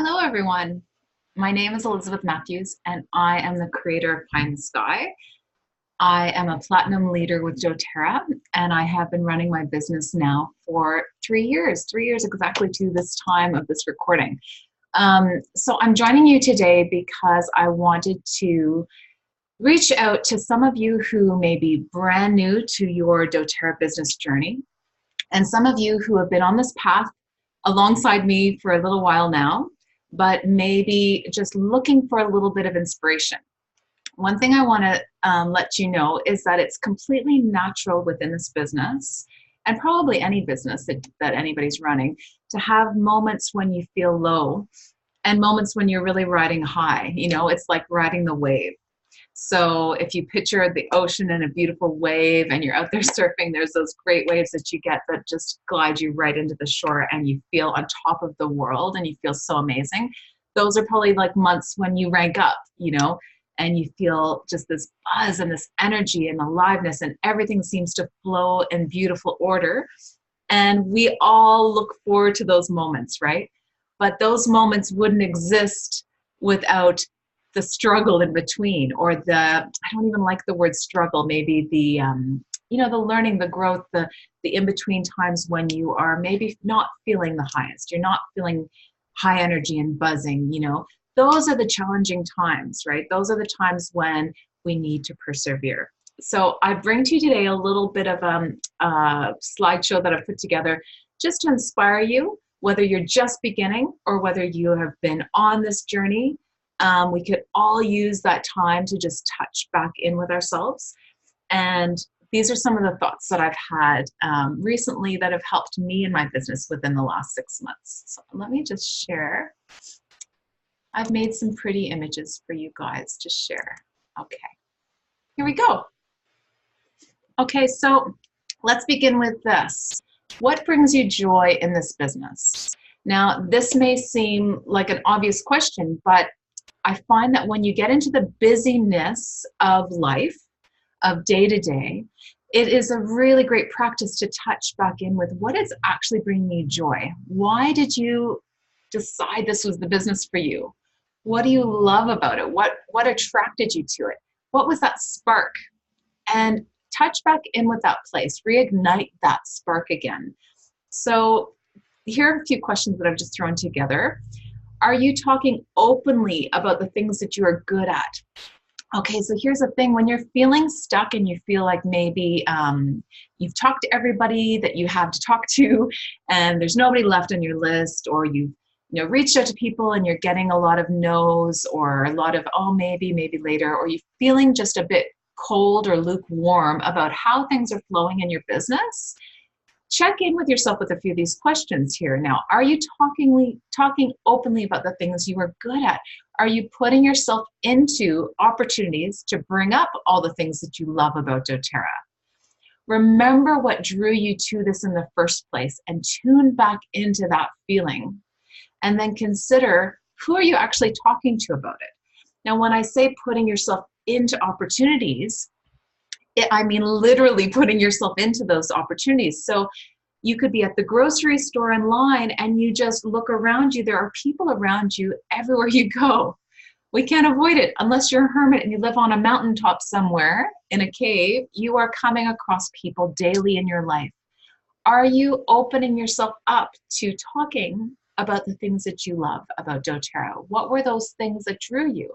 Hello, everyone. My name is Elizabeth Matthews, and I am the creator of Pie in the Sky. I am a platinum leader with doTERRA, and I have been running my business now for 3 years exactly to this time of this recording. So I'm joining you today because I wanted to reach out to some of you who may be brand new to your doTERRA business journey, and some of you who have been on this path alongside me for a little while now, but maybe just looking for a little bit of inspiration. One thing I want to let you know is that it's completely natural within this business, and probably any business that anybody's running, to have moments when you feel low and moments when you're really riding high. You know, it's like riding the wave. So if you picture the ocean in a beautiful wave and you're out there surfing, there's those great waves that you get that just glide you right into the shore and you feel on top of the world and you feel so amazing. Those are probably like months when you rank up, you know, and you feel just this buzz and this energy and aliveness and everything seems to flow in beautiful order. And we all look forward to those moments, right? But those moments wouldn't exist without the struggle in between, or I don't even like the word struggle, maybe the, the learning, the growth, the in-between times when you are maybe not feeling the highest, you're not feeling high energy and buzzing, those are the challenging times, right? Those are the times when we need to persevere. So I bring to you today a little bit of a slideshow that I've put together just to inspire you, whether you're just beginning or whether you have been on this journey. We could all use that time to just touch back in with ourselves. And these are some of the thoughts that I've had recently that have helped me in my business within the last 6 months. So let me just share. I've made some pretty images for you guys to share. Okay, here we go. Okay, so let's begin with this. What brings you joy in this business? Now, this may seem like an obvious question, but I find that when you get into the busyness of life, of day to day, it is a really great practice to touch back in with what is actually bringing you joy. Why did you decide this was the business for you? What do you love about it? What attracted you to it? What was that spark? And touch back in with that place, reignite that spark again. So here are a few questions that I've just thrown together. Are you talking openly about the things that you are good at? Okay, so here's the thing. When you're feeling stuck and you feel like maybe you've talked to everybody that you have to talk to and there's nobody left on your list, or you've reached out to people and you're getting a lot of no's or a lot of, oh, maybe later, or you're feeling just a bit cold or lukewarm about how things are flowing in your business, check in with yourself with a few of these questions here. Now, are you talking openly about the things you are good at? Are you putting yourself into opportunities to bring up all the things that you love about doTERRA? Remember what drew you to this in the first place and tune back into that feeling. And then consider, who are you actually talking to about it? Now, when I say putting yourself into opportunities, I mean literally putting yourself into those opportunities. So you could be at the grocery store in line and you just look around you. There are people around you everywhere you go. We can't avoid it unless you're a hermit and you live on a mountaintop somewhere in a cave. You are coming across people daily in your life. Are you opening yourself up to talking about the things that you love about doTERRA? What were those things that drew you?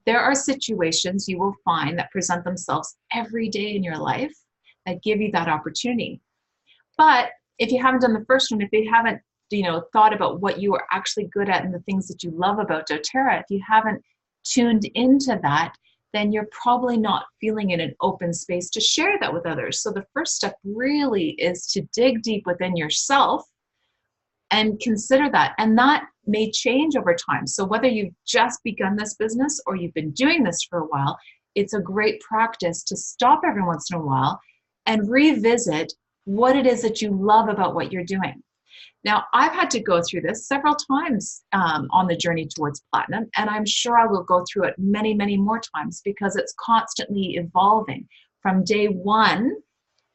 There are situations you will find that present themselves every day in your life that give you that opportunity. But if you haven't done the first one, if you haven't, thought about what you are actually good at and the things that you love about doTERRA, if you haven't tuned into that, then you're probably not feeling in an open space to share that with others. So the first step really is to dig deep within yourself and consider that. And that may change over time. So whether you've just begun this business or you've been doing this for a while, it's a great practice to stop every once in a while and revisit what it is that you love about what you're doing. Now, I've had to go through this several times on the journey towards platinum, and I'm sure I will go through it many, many more times because it's constantly evolving. From day one,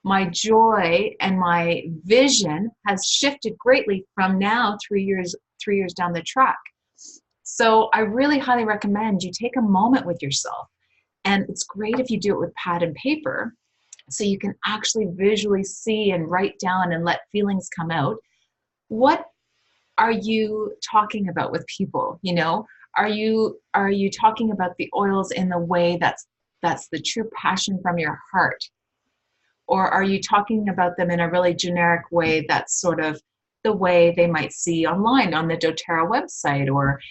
my joy and my vision has shifted greatly from now 3 years down the track. So I really highly recommend you take a moment with yourself. And it's great if you do it with pad and paper so you can actually visually see and write down and let feelings come out. What are you talking about with people? Are you talking about the oils in the way that's the true passion from your heart? Or are you talking about them in a really generic way that's sort of the way they might see online on the doTERRA website? Or,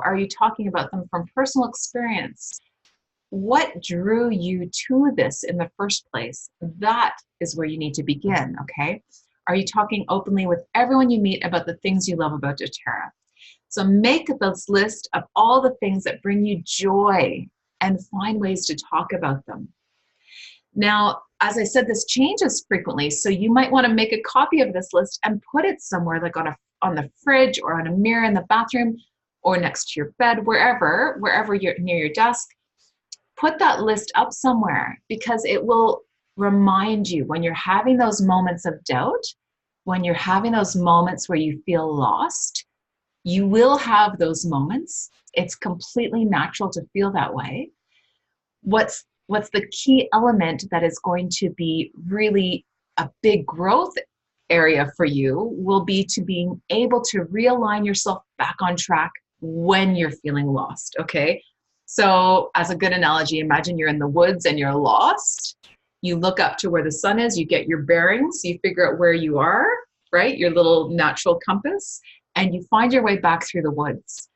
are you talking about them from personal experience? What drew you to this in the first place? That is where you need to begin, okay? Are you talking openly with everyone you meet about the things you love about doTERRA? So make this list of all the things that bring you joy and find ways to talk about them. Now, as I said, this changes frequently, so you might want to make a copy of this list and put it somewhere, like on the fridge or on a mirror in the bathroom or next to your bed, wherever you're near your desk. Put that list up somewhere because it will remind you when you're having those moments of doubt, when you're having those moments where you feel lost. You will have those moments. It's completely natural to feel that way. What's the key element that is going to be really a big growth area for you will be to being able to realign yourself back on track when you're feeling lost, okay? So as a good analogy, imagine you're in the woods and you're lost. You look up to where the sun is, you get your bearings, you figure out where you are, right? Your little natural compass, and you find your way back through the woods.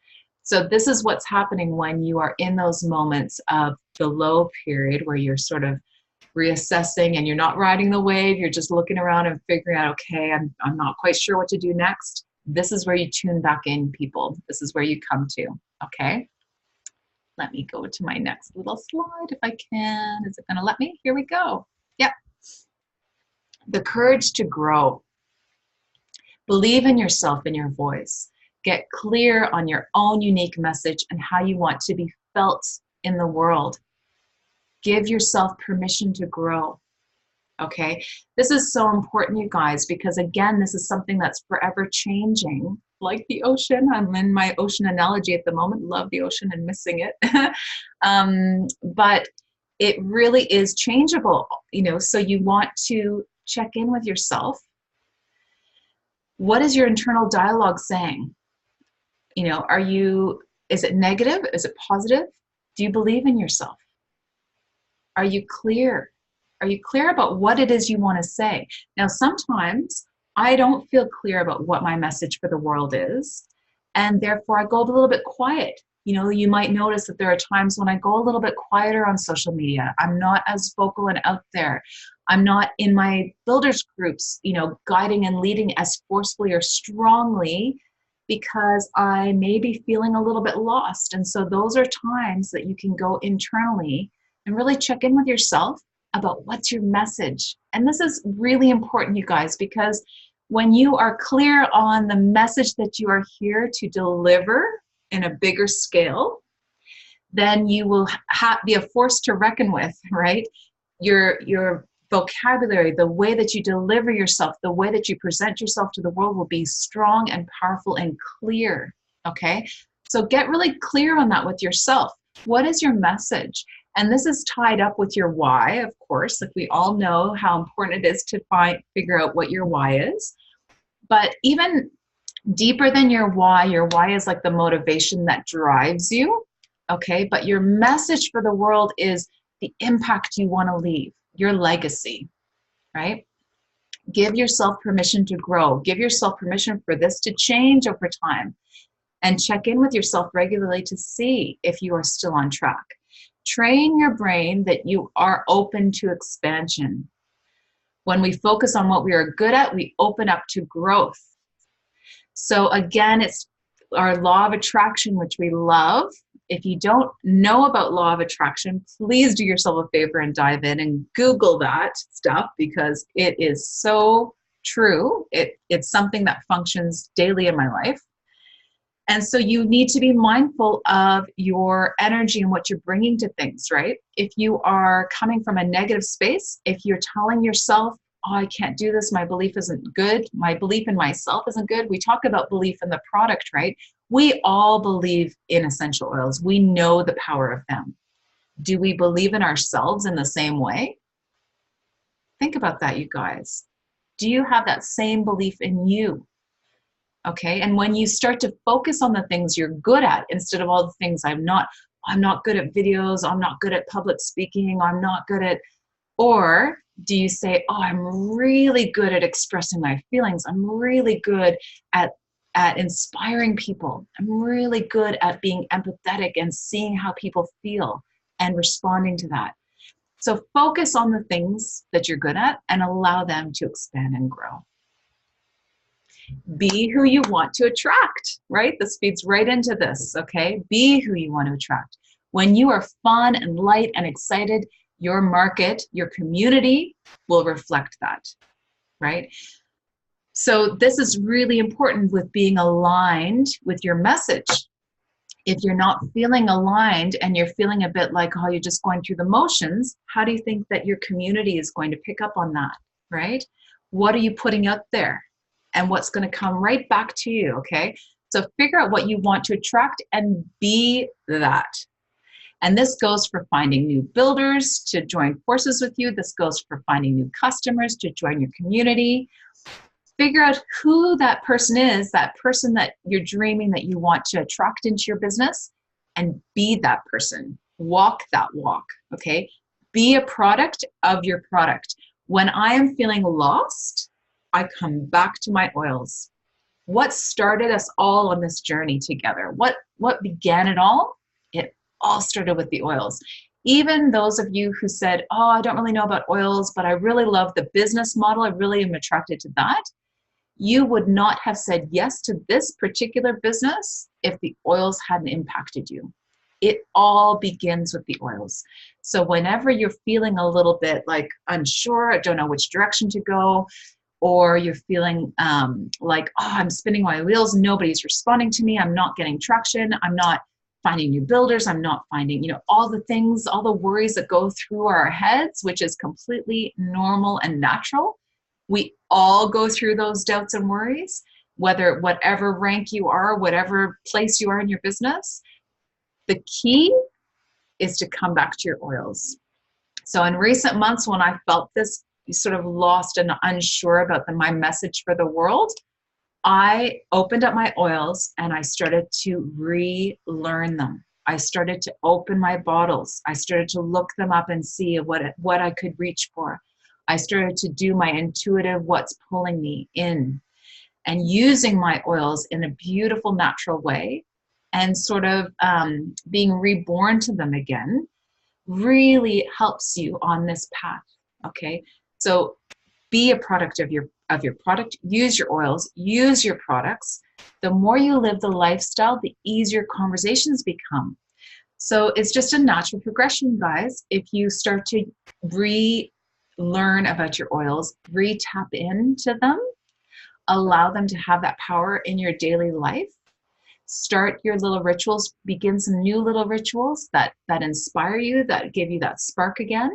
So this is what's happening when you are in those moments of the low period where you're sort of reassessing and you're not riding the wave, you're just looking around and figuring out, okay, I'm not quite sure what to do next. This is where you tune back in, people. This is where you come to, okay? Let me go to my next little slide if I can. Is it gonna let me? Here we go. Yep. The courage to grow. Believe in yourself and your voice. Get clear on your own unique message and how you want to be felt in the world. Give yourself permission to grow. Okay? This is so important, you guys, because again, this is something that's forever changing. Like the ocean. I'm in my ocean analogy at the moment. Love the ocean and missing it. But it really is changeable, so you want to check in with yourself. What is your internal dialogue saying? Is it negative? Is it positive? Do you believe in yourself? Are you clear? Are you clear about what it is you want to say? Now, sometimes I don't feel clear about what my message for the world is, and therefore I go a little bit quiet. You might notice that there are times when I go a little bit quieter on social media. I'm not as vocal and out there. I'm not in my builders groups, guiding and leading as forcefully or strongly because I may be feeling a little bit lost. And so those are times that you can go internally and really check in with yourself about what's your message. And this is really important, you guys, because when you are clear on the message that you are here to deliver in a bigger scale, then you will be a force to reckon with, right? Your vocabulary, the way that you deliver yourself, the way that you present yourself to the world will be strong and powerful and clear, okay? So get really clear on that with yourself. What is your message? And this is tied up with your why, of course. Like we all know how important it is to figure out what your why is. But even deeper than your why is like the motivation that drives you, okay? But your message for the world is the impact you want to leave, your legacy, right? Give yourself permission to grow. Give yourself permission for this to change over time. And check in with yourself regularly to see if you are still on track. Train your brain that you are open to expansion. When we focus on what we are good at, we open up to growth. So again, it's our law of attraction, which we love. If you don't know about law of attraction, please do yourself a favor and dive in and Google that stuff because it is so true. It's something that functions daily in my life. And so you need to be mindful of your energy and what you're bringing to things, right? If you are coming from a negative space, if you're telling yourself, oh, I can't do this, my belief isn't good, my belief in myself isn't good. We talk about belief in the product, right? We all believe in essential oils. We know the power of them. Do we believe in ourselves in the same way? Think about that, you guys. Do you have that same belief in you? Okay, and when you start to focus on the things you're good at instead of all the things I'm not good at videos, I'm not good at public speaking, I'm not good at, or do you say, oh, I'm really good at expressing my feelings, I'm really good at inspiring people, I'm really good at being empathetic and seeing how people feel and responding to that. So focus on the things that you're good at and allow them to expand and grow. Be who you want to attract, right? This feeds right into this, okay? Be who you want to attract. When you are fun and light and excited, your market, your community will reflect that, right? So this is really important with being aligned with your message. If you're not feeling aligned and you're feeling a bit like, oh, you're just going through the motions, how do you think that your community is going to pick up on that, right? What are you putting out there? And what's going to come right back to you, okay? So figure out what you want to attract and be that. And this goes for finding new builders to join forces with you. This goes for finding new customers to join your community. Figure out who that person is, that person that you're dreaming that you want to attract into your business, and be that person. Walk that walk, okay? Be a product of your product. When I am feeling lost, I come back to my oils. What started us all on this journey together? What began it all? It all started with the oils. Even those of you who said, oh, I don't really know about oils, but I really love the business model, I really am attracted to that. You would not have said yes to this particular business if the oils hadn't impacted you. It all begins with the oils. So whenever you're feeling a little bit like unsure, I don't know which direction to go, or you're feeling like, oh, I'm spinning my wheels, nobody's responding to me, I'm not getting traction, I'm not finding new builders, I'm not finding, all the things, all the worries that go through our heads, which is completely normal and natural. We all go through those doubts and worries, whatever rank you are, whatever place you are in your business. The key is to come back to your oils. So in recent months, when I felt this sort of lost and unsure about my message for the world, I opened up my oils and I started to relearn them. I started to open my bottles. I started to look them up and see what I could reach for. I started to do my intuitive what's pulling me in, and using my oils in a beautiful, natural way, and sort of being reborn to them again really helps you on this path, okay? So be a product of your product, use your oils, use your products. The more you live the lifestyle, the easier conversations become. So it's just a natural progression, guys. If you start to relearn about your oils, re-tap into them, allow them to have that power in your daily life, start your little rituals, begin some new little rituals that inspire you, that give you that spark again,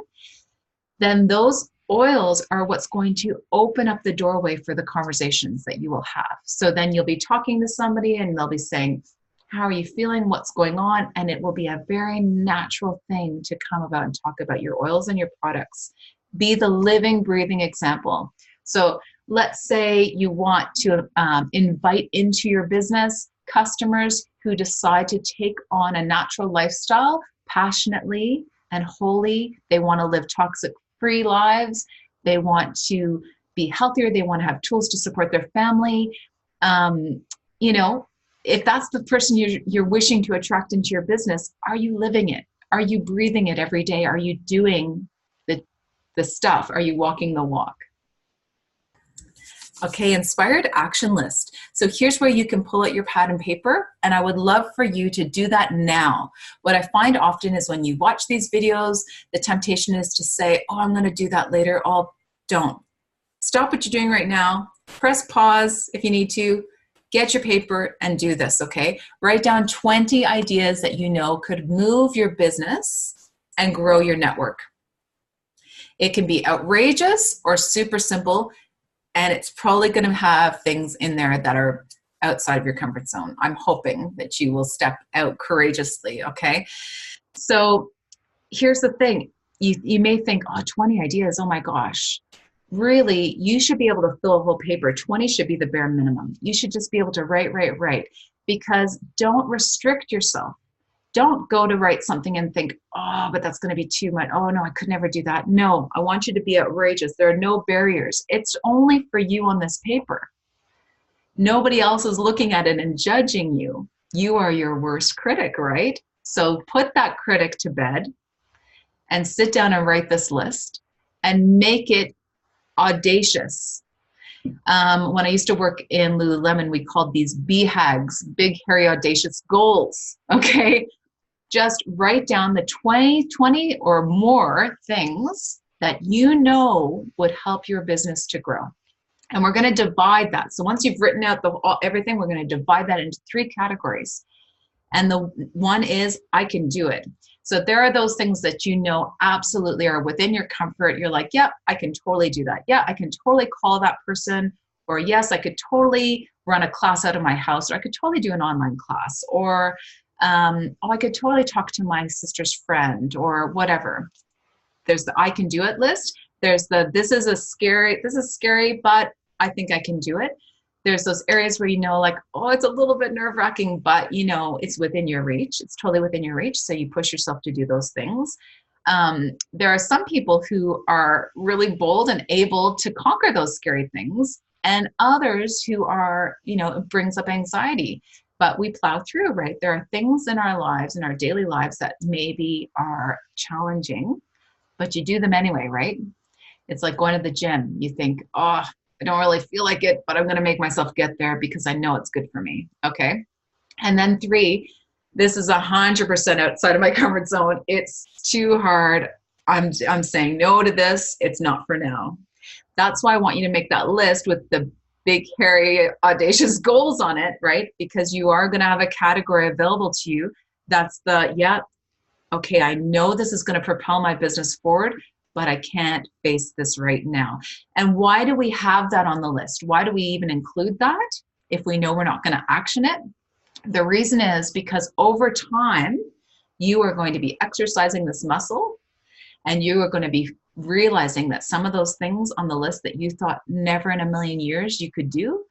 then those oils are what's going to open up the doorway for the conversations that you will have. So then you'll be talking to somebody and they'll be saying, how are you feeling? What's going on? And it will be a very natural thing to come about and talk about your oils and your products. Be the living, breathing example. So let's say you want to invite into your business customers who decide to take on a natural lifestyle passionately and wholly. They want to live toxic-free lives. They want to be healthier. They want to have tools to support their family. If that's the person you're wishing to attract into your business, are you living it? Are you breathing it every day? Are you doing the stuff? Are you walking the walk? Okay, inspired action list. So here's where you can pull out your pad and paper, and I would love for you to do that now. What I find often is when you watch these videos, the temptation is to say, oh, I'm going to do that later. Oh, don't. Stop what you're doing right now. Press pause if you need to. Get your paper and do this, okay? Write down 20 ideas that you know could move your business and grow your network. It can be outrageous or super simple, and it's probably going to have things in there that are outside of your comfort zone. I'm hoping that you will step out courageously, okay? So here's the thing. You may think, oh, 20 ideas, oh my gosh. Really, you should be able to fill a whole paper. 20 should be the bare minimum. You should just be able to write, because don't restrict yourself. Don't go to write something and think, oh, but that's going to be too much. Oh, no, I could never do that. No, I want you to be outrageous. There are no barriers. It's only for you on this paper. Nobody else is looking at it and judging you. You are your worst critic, right? So put that critic to bed and sit down and write this list and make it audacious. When I used to work in Lululemon, we called these BHAGs, big, hairy, audacious goals, okay? Just write down the 20 or more things that you know would help your business to grow. And we're going to divide that. So once you've written out everything, we're going to divide that into 3 categories. And the one is, I can do it. So there are those things that you know absolutely are within your comfort. You're like, yeah, I can totally do that. Yeah, I can totally call that person. Or yes, I could totally run a class out of my house. Or I could totally do an online class. Or I could totally talk to my sister's friend or whatever. There's the I can do it list. There's the this is scary, but I think I can do it. There's those areas where you know, like, oh, it's a little bit nerve-wracking, but you know, it's within your reach. It's totally within your reach. So you push yourself to do those things. There are some people who are really bold and able to conquer those scary things, and others who are, you know, it brings up anxiety. But we plow through, right? There are things in our lives, in our daily lives, that maybe are challenging, but you do them anyway, right? It's like going to the gym. You think, oh, I don't really feel like it, but I'm going to make myself get there because I know it's good for me. Okay. And then 3, this is 100% outside of my comfort zone. It's too hard. I'm saying no to this. It's not for now. That's why I want you to make that list with the big, hairy, audacious goals on it, right? Because you are going to have a category available to you. That's the, yeah, okay, I know this is going to propel my business forward, but I can't face this right now. And why do we have that on the list? Why do we even include that if we know we're not going to action it? The reason is because over time, you are going to be exercising this muscle, and you are going to be realizing that some of those things on the list that you thought never in a million years you could do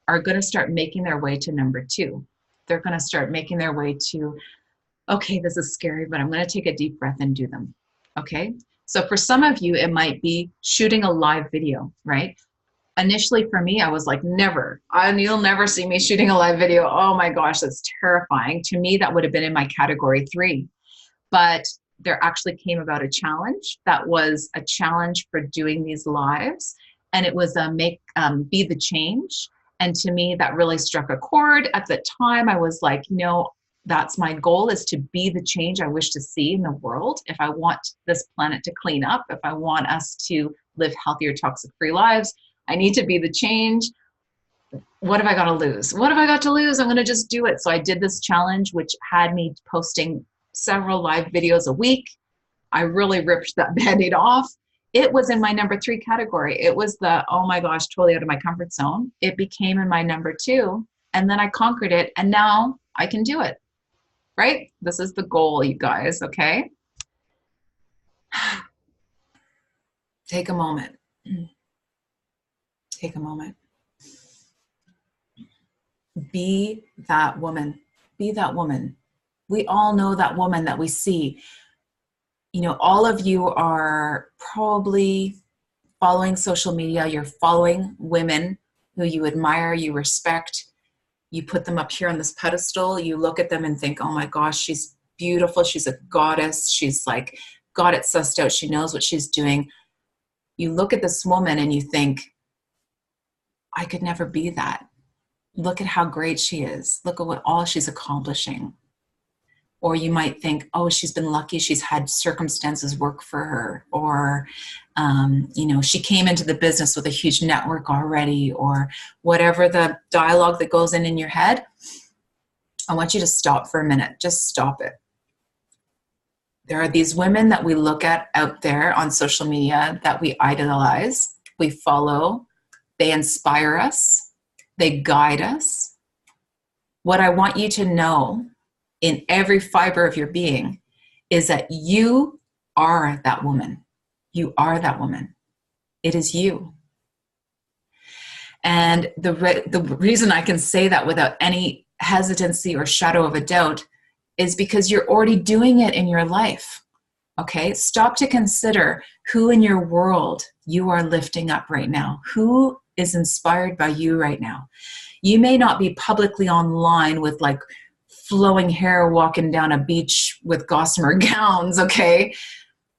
are going to start making their way to number 2. They're going to start making their way to, okay, this is scary, but I'm going to take a deep breath and do them. Okay. So for some of you, it might be shooting a live video, right? Initially for me, I was like, never. You'll never see me shooting a live video. Oh my gosh, that's terrifying. To me, that would have been in my category 3. But there actually came about a challenge that was a challenge for doing these lives. And it was a be the change. And to me, that really struck a chord. At the time, I was like, you know, that's my goal, is to be the change I wish to see in the world. If I want this planet to clean up, if I want us to live healthier, toxic-free lives, I need to be the change. What have I got to lose? What have I got to lose? I'm going to just do it. So I did this challenge, which had me posting several live videos a week. I really ripped that Band-Aid off. It was in my number 3 category. It was the, oh my gosh, totally out of my comfort zone. It became in my number 2, and then I conquered it, and now I can do it. Right? This is the goal, you guys, okay? Take a moment. Take a moment. Be that woman. Be that woman. We all know that woman that we see. You know, all of you are probably following social media. You're following women who you admire, you respect. You put them up here on this pedestal. You look at them and think, oh my gosh, she's beautiful. She's a goddess. She's like got it sussed out. She knows what she's doing. You look at this woman and you think, I could never be that. Look at how great she is. Look at what all she's accomplishing. Or you might think, oh, she's been lucky. She's had circumstances work for her. Or, you know, she came into the business with a huge network already, or whatever the dialogue that goes in your head. I want you to stop for a minute. Just stop it. There are these women that we look at out there on social media that we idolize, we follow, they inspire us, they guide us. What I want you to know in every fiber of your being is that you are that woman. You are that woman. It is you. And the reason I can say that without any hesitancy or shadow of a doubt is because you're already doing it in your life. Okay? Stop to consider who in your world you are lifting up right now. Who is inspired by you right now? You may not be publicly online with like flowing hair walking down a beach with gossamer gowns, okay?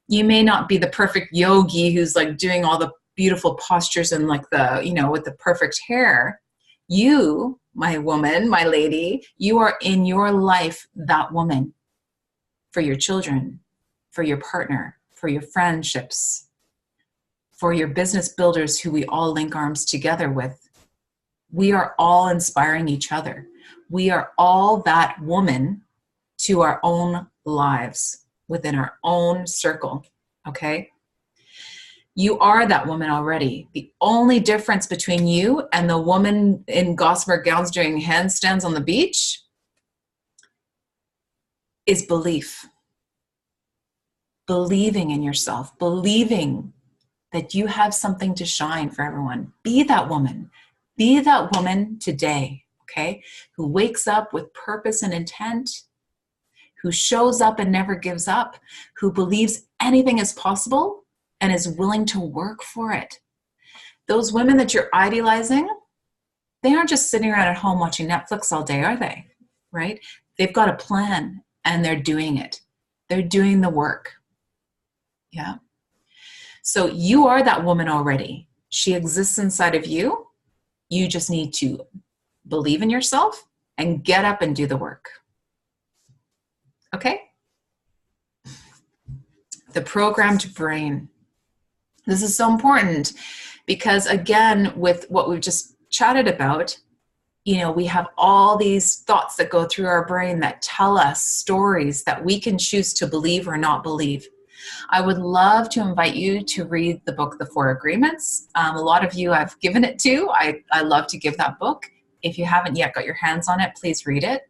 You may not be the perfect yogi who's like doing all the beautiful postures and like the, you know, with the perfect hair. You, my woman, my lady, you are in your life that woman for your children, for your partner, for your friendships, for your business builders who we all link arms together with. We are all inspiring each other. We are all that woman to our own lives within our own circle, okay? You are that woman already. The only difference between you and the woman in gossamer gowns doing handstands on the beach is belief. Believing in yourself, believing that you have something to shine for everyone. Be that woman. Be that woman today, okay? Who wakes up with purpose and intent, who shows up and never gives up, who believes anything is possible and is willing to work for it. Those women that you're idealizing, they aren't just sitting around at home watching Netflix all day, are they? Right? They've got a plan and they're doing it. They're doing the work. Yeah. So you are that woman already. She exists inside of you. You just need to believe in yourself and get up and do the work. Okay? The programmed brain. This is so important because, again, with what we've just chatted about, you know, we have all these thoughts that go through our brain that tell us stories that we can choose to believe or not believe. I would love to invite you to read the book, The Four Agreements. A lot of you I've given it to. I love to give that book. If you haven't yet got your hands on it, please read it.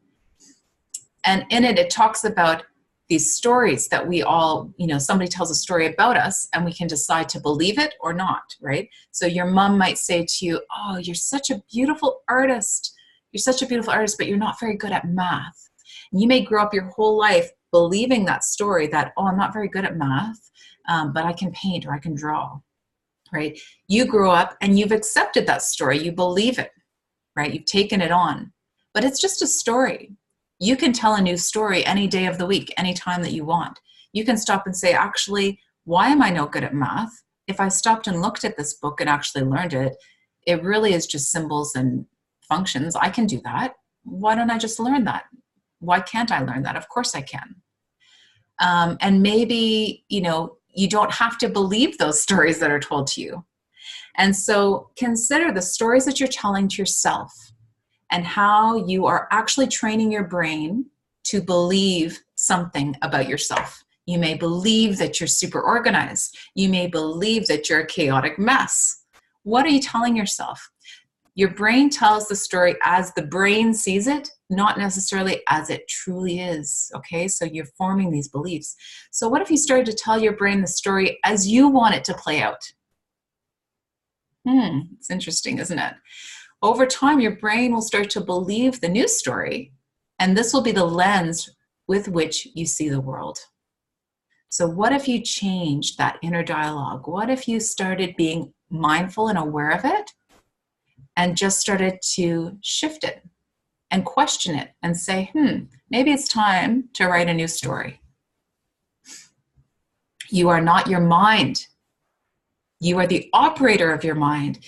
And in it, it talks about these stories that we all, you know, somebody tells a story about us and we can decide to believe it or not, right? So your mom might say to you, oh, you're such a beautiful artist. You're such a beautiful artist, but you're not very good at math. And you may grow up your whole life believing that story that, oh, I'm not very good at math, but I can paint or I can draw, right? You grow up and you've accepted that story. You believe it, right? You've taken it on, but it's just a story. You can tell a new story any day of the week, any time that you want. You can stop and say, actually, why am I no good at math? If I stopped and looked at this book and actually learned it, it really is just symbols and functions. I can do that. Why don't I just learn that? Why can't I learn that? Of course I can. And maybe, you know, you don't have to believe those stories that are told to you. And so consider the stories that you're telling to yourself and how you are actually training your brain to believe something about yourself. You may believe that you're super organized. You may believe that you're a chaotic mess. What are you telling yourself? Your brain tells the story as the brain sees it, not necessarily as it truly is, okay? So you're forming these beliefs. So what if you started to tell your brain the story as you want it to play out? It's interesting, isn't it? Over time, your brain will start to believe the new story, and this will be the lens with which you see the world. So what if you changed that inner dialogue? What if you started being mindful and aware of it and just started to shift it and question it and say, maybe it's time to write a new story. You are not your mind. You are the operator of your mind.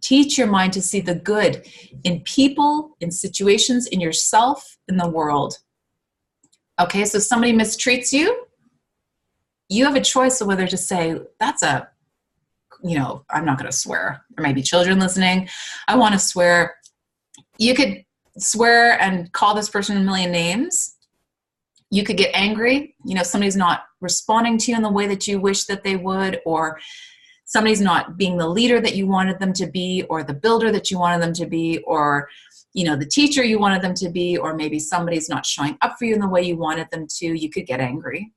Teach your mind to see the good in people, in situations, in yourself, in the world. Okay, so somebody mistreats you, you have a choice of whether to say, that's a, you know, I'm not going to swear. There might be children listening. I want to swear. You could swear and call this person a million names. You could get angry. You know, somebody's not responding to you in the way that you wish that they would, or somebody's not being the leader that you wanted them to be, or the builder that you wanted them to be, or, the teacher you wanted them to be, or maybe somebody's not showing up for you in the way you wanted them to, you could get angry.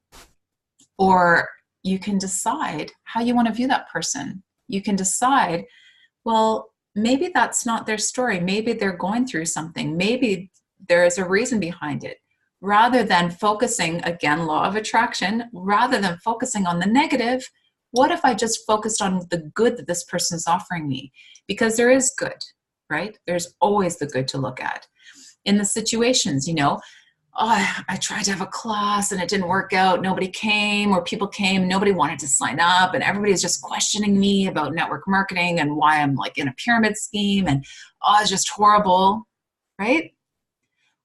Or you can decide how you want to view that person. You can decide, well, maybe that's not their story. Maybe they're going through something. Maybe there is a reason behind it. Rather than focusing, again, law of attraction, rather than focusing on the negative, what if I just focused on the good that this person is offering me? Because there is good, right? There's always the good to look at. In the situations, I tried to have a class and it didn't work out. Nobody came, or people came, nobody wanted to sign up, and everybody's just questioning me about network marketing and why I'm like in a pyramid scheme, and it's just horrible, right?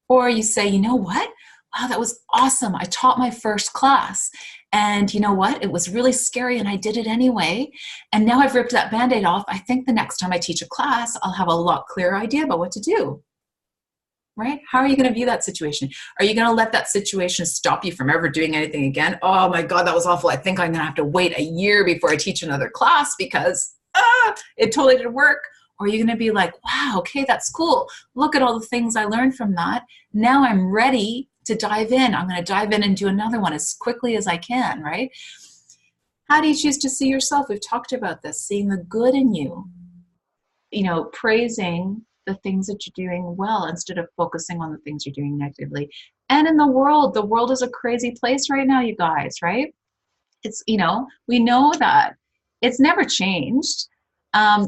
Or you say, you know what? Wow, that was awesome. I taught my first class, and you know what? It was really scary and I did it anyway. And now I've ripped that Band-Aid off. I think the next time I teach a class, I'll have a lot clearer idea about what to do. Right? How are you going to view that situation? Are you going to let that situation stop you from ever doing anything again? Oh my God, that was awful. I think I'm going to have to wait a year before I teach another class because it totally didn't work. Or are you going to be like, wow, okay, that's cool. Look at all the things I learned from that. Now I'm ready to dive in. I'm going to dive in and do another one as quickly as I can, right? How do you choose to see yourself? We've talked about this, seeing the good in you, praising the things that you're doing well instead of focusing on the things you're doing negatively. And in the world is a crazy place right now, you guys, right? It's, we know that it's never changed.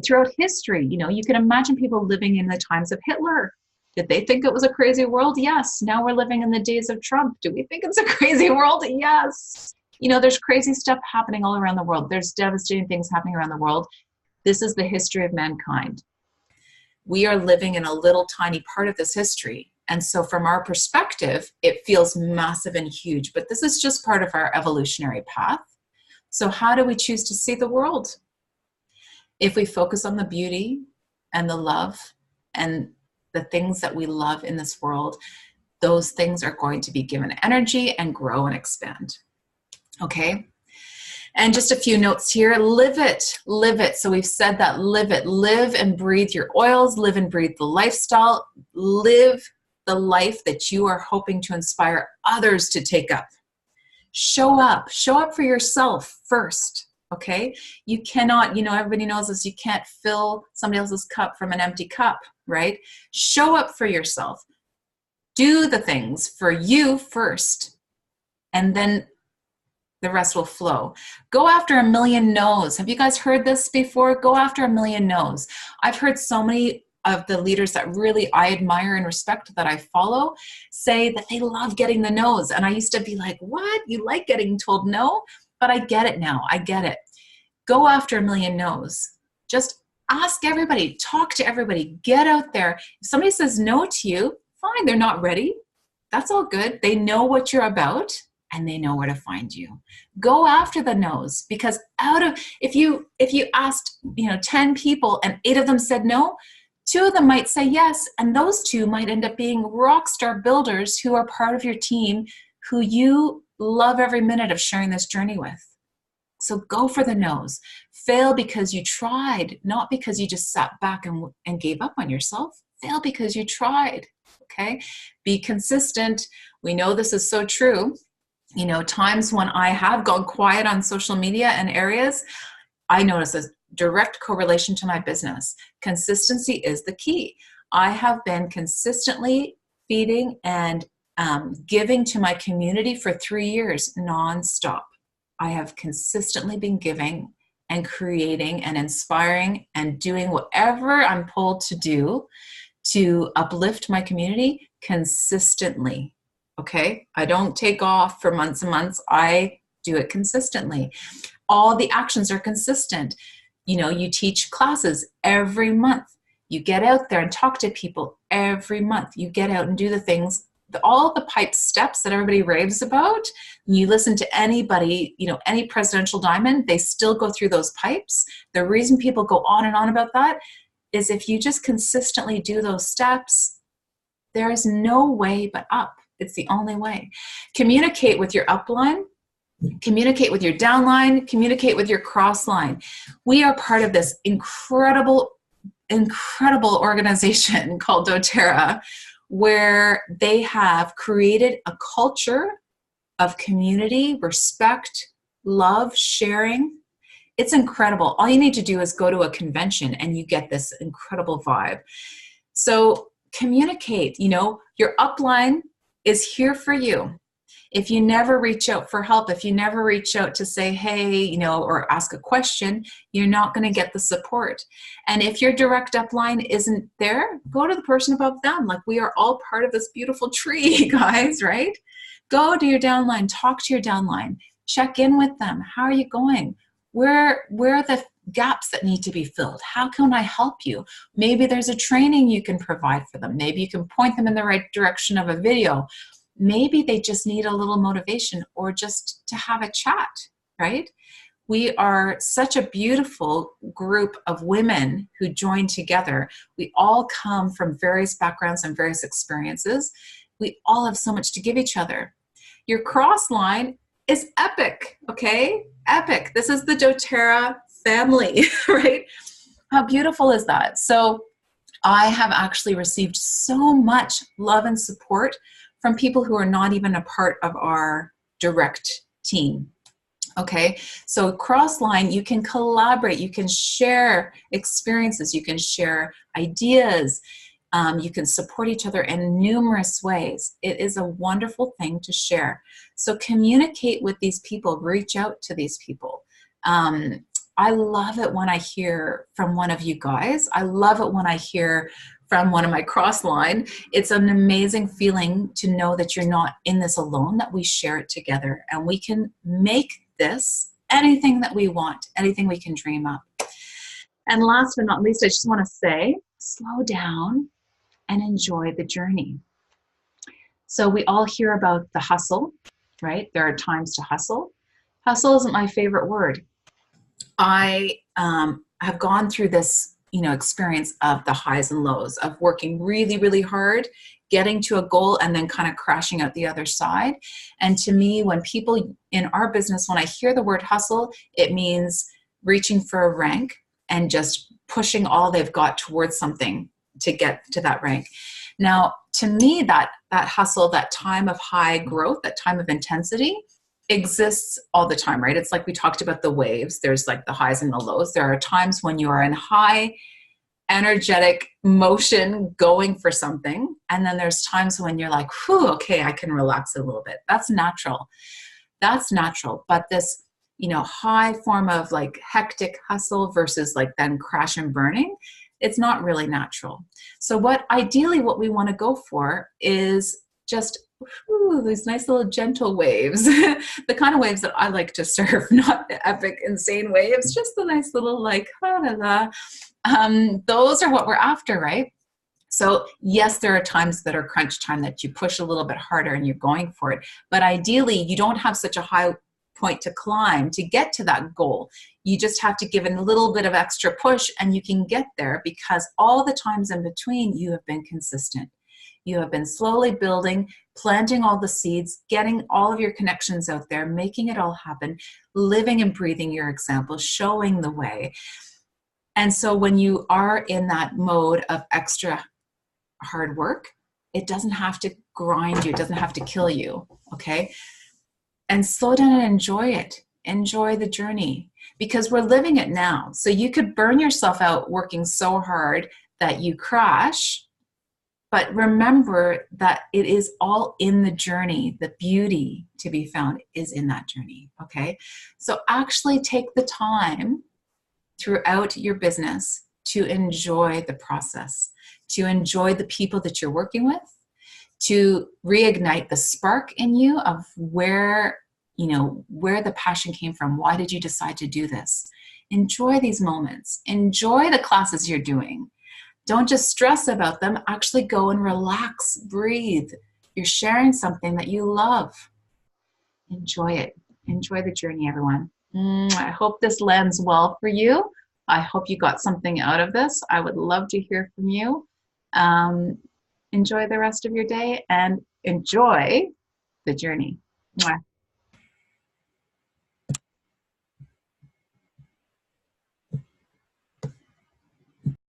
Throughout history, you can imagine people living in the times of Hitler. Did they think it was a crazy world? Yes. Now we're living in the days of Trump. Do we think it's a crazy world? Yes. There's crazy stuff happening all around the world. There's devastating things happening around the world. This is the history of mankind. We are living in a little tiny part of this history. And so from our perspective, it feels massive and huge, but this is just part of our evolutionary path. So how do we choose to see the world? If we focus on the beauty and the love and the things that we love in this world, those things are going to be given energy and grow and expand. Okay? And just a few notes here. Live it. Live it. So we've said that. Live it. Live and breathe your oils. Live and breathe the lifestyle. Live the life that you are hoping to inspire others to take up. Show up. Show up for yourself first. Okay? You cannot, everybody knows this, you can't fill somebody else's cup from an empty cup, right? Show up for yourself. Do the things for you first. And then the rest will flow. Go after a million no's. Have you guys heard this before? Go after a million no's. I've heard so many of the leaders that really I admire and respect that I follow say that they love getting the no's. And I used to be like, what? You like getting told no? But I get it now. I get it. Go after a million no's. Just ask everybody. Talk to everybody. Get out there. If somebody says no to you, fine. They're not ready. That's all good. They know what you're about. And they know where to find you. Go after the no's, because if you asked 10 people and 8 of them said no, 2 of them might say yes, and those 2 might end up being rock star builders who are part of your team, who you love every minute of sharing this journey with. So go for the no's. Fail because you tried, not because you just sat back and gave up on yourself. Fail because you tried. Okay? Be consistent. We know this is so true. Times when I have gone quiet on social media and areas, I notice a direct correlation to my business. Consistency is the key. I have been consistently feeding and giving to my community for 3 years nonstop. I have consistently been giving and creating and inspiring and doing whatever I'm pulled to do to uplift my community consistently. Okay? I don't take off for months and months. I do it consistently. All the actions are consistent. You teach classes every month. You get out there and talk to people every month. You get out and do the things, all the pipe steps that everybody raves about. You listen to anybody, any presidential diamond, they still go through those pipes. The reason people go on and on about that is if you just consistently do those steps, there is no way but up. It's the only way. Communicate with your upline, communicate with your downline, communicate with your crossline. We are part of this incredible incredible organization called doTERRA, where they have created a culture of community, respect, love, sharing. It's incredible. All you need to do is go to a convention and you get this incredible vibe. So communicate, your upline is here for you. If you never reach out for help, if you never reach out to say, hey, or ask a question, you're not going to get the support. And if your direct upline isn't there, go to the person above them. Like, we are all part of this beautiful tree, guys, right? Go to your downline, talk to your downline, check in with them. How are you going? Where are the gaps that need to be filled? How can I help you? Maybe there's a training you can provide for them. Maybe you can point them in the right direction of a video. Maybe they just need a little motivation or just to have a chat, right? We are such a beautiful group of women who join together. We all come from various backgrounds and various experiences. We all have so much to give each other. Your cross line is epic, okay? Epic. This is the doTERRA family, right? How beautiful is that? So I have actually received so much love and support from people who are not even a part of our direct team. Okay, so crossline, you can collaborate, you can share experiences, you can share ideas, you can support each other in numerous ways. It is a wonderful thing to share. So communicate with these people, reach out to these people. I love it when I hear from one of you guys. I love it when I hear from one of my crossline. It's an amazing feeling to know that you're not in this alone, that we share it together and we can make this anything that we want, anything we can dream up. And last but not least, I just want to say, slow down and enjoy the journey. So we all hear about the hustle, right? There are times to hustle. Hustle isn't my favorite word. I have gone through this experience of the highs and lows of working really, really hard, getting to a goal, and then kind of crashing out the other side. And to me, when people in our business, when I hear the word hustle, it means reaching for a rank and just pushing all they've got towards something to get to that rank. Now, to me, that hustle, that time of high growth, that time of intensity, exists all the time, right? It's like we talked about the waves. There's like the highs and the lows. There are times when you are in high energetic motion going for something. And then there's times when you're like, whew, okay, I can relax a little bit. That's natural. That's natural. But this, high form of like hectic hustle versus like then crash and burning, it's not really natural. So ideally what we want to go for is just these nice little gentle waves, the kind of waves that I like to surf, not the epic, insane waves, just the nice little like, those are what we're after, right? So yes, there are times that are crunch time that you push a little bit harder and you're going for it. But ideally, you don't have such a high point to climb to get to that goal. You just have to give it a little bit of extra push and you can get there because all the times in between, you have been consistent. You have been slowly building, planting all the seeds, getting all of your connections out there, making it all happen, living and breathing your example, showing the way. And so when you are in that mode of extra hard work, it doesn't have to grind you. It doesn't have to kill you, okay? And slow down and enjoy it. Enjoy the journey because we're living it now. So you could burn yourself out working so hard that you crash. But remember that it is all in the journey. The beauty to be found is in that journey, okay? So actually take the time throughout your business to enjoy the process, to enjoy the people that you're working with, to reignite the spark in you of where the passion came from. Why did you decide to do this? Enjoy these moments. Enjoy the classes you're doing. Don't just stress about them. Actually go and relax, breathe. You're sharing something that you love. Enjoy it. Enjoy the journey, everyone. I hope this lands well for you. I hope you got something out of this. I would love to hear from you. Enjoy the rest of your day and enjoy the journey. Mwah.